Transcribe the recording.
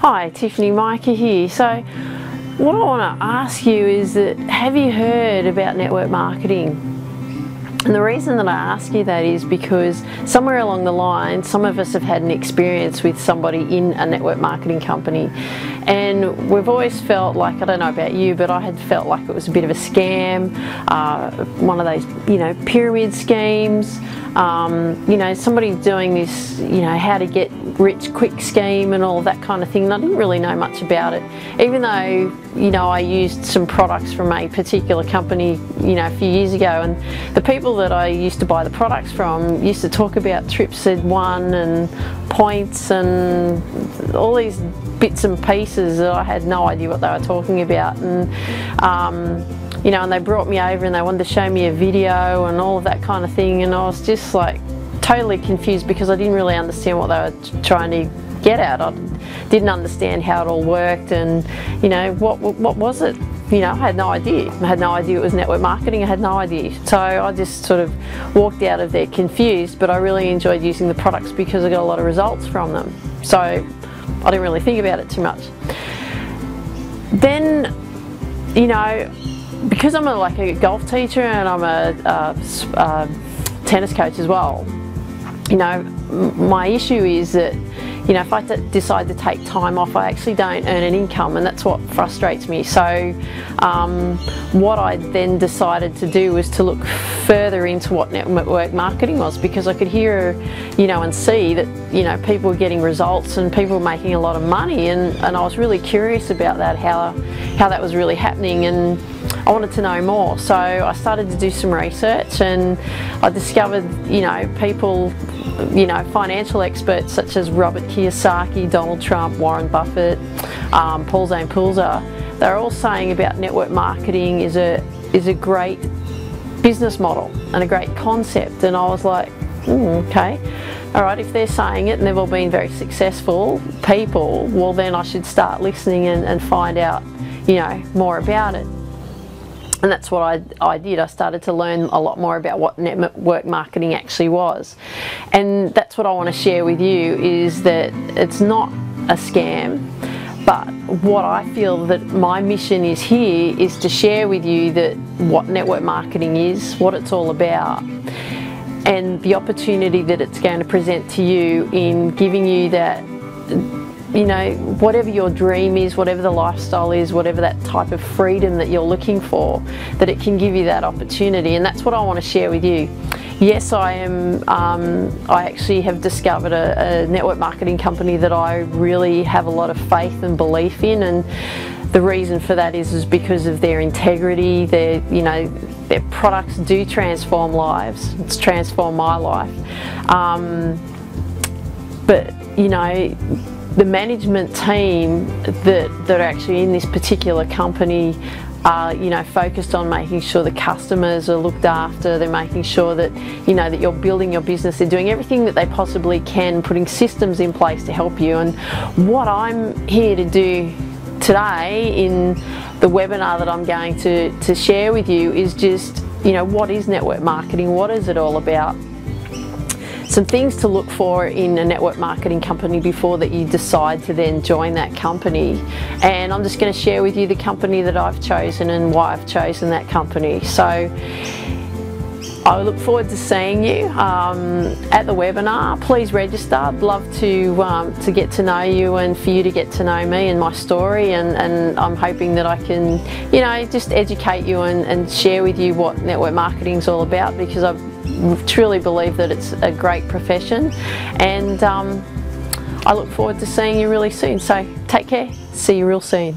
Hi, Tiffany Micah here. So what I want to ask you is that, have you heard about network marketing? And the reason that I ask you that is because somewhere along the line, some of us have had an experience with somebody in a network marketing company, and we've always felt like, I don't know about you, but I had felt like it was a bit of a scam, one of those, pyramid schemes, somebody doing this, how to get rich quick scheme and all of that kind of thing. And I didn't really know much about it, even though, I used some products from a particular company, a few years ago, and the people that I used to buy the products from used to talk about trips they'd won and points and all these bits and pieces that I had no idea what they were talking about. And and they brought me over and they wanted to show me a video and all of that kind of thing, and I was just like totally confused because I didn't really understand what they were trying to get at. I didn't understand how it all worked, and what was it? I had no idea. I had no idea it was network marketing. I had no idea. So I just sort of walked out of there confused, but I really enjoyed using the products because I got a lot of results from them. So I didn't really think about it too much. Then, because I'm like a golf teacher and I'm a tennis coach as well, my issue is that if I decide to take time off, I actually don't earn an income, and that's what frustrates me. So what I then decided to do was to look further into what network marketing was, because I could hear, and see that, people were getting results and people were making a lot of money, and I was really curious about that, how that was really happening, and I wanted to know more. So I started to do some research, and I discovered, people, financial experts such as Robert Kiyosaki, Donald Trump, Warren Buffett, Paul Zane Poulzer. They're all saying about network marketing is a great business model and a great concept, and I was like, okay, all right, if they're saying it and they've all been very successful people, well then I should start listening and find out, more about it. And that's what I did. I started to learn a lot more about what network marketing actually was. And that's what I want to share with you, is that it's not a scam, but what I feel that my mission is here is to share with you that what network marketing is, what it's all about, and the opportunity that it's going to present to you in giving you that, whatever your dream is, whatever the lifestyle is, whatever that type of freedom that you're looking for, that it can give you that opportunity. And that's what I want to share with you. Yes, I actually have discovered a network marketing company that I really have a lot of faith and belief in, and the reason for that is because of their integrity. Their products do transform lives. It's transformed my life. But the management team that are actually in this particular company are, focused on making sure the customers are looked after. They're making sure that, that you're building your business. They're doing everything that they possibly can, putting systems in place to help you. And what I'm here to do today in the webinar that I'm going to share with you is just, what is network marketing? What is it all about? Some things to look for in a network marketing company before that you decide to then join that company. And I'm just going to share with you the company that I've chosen and why I've chosen that company. So I look forward to seeing you at the webinar. Please register. I'd love to get to know you and for you to get to know me and my story, and I'm hoping that I can, just educate you and share with you what network marketing is all about, because I truly believe that it's a great profession, and I look forward to seeing you really soon. So take care. See you real soon.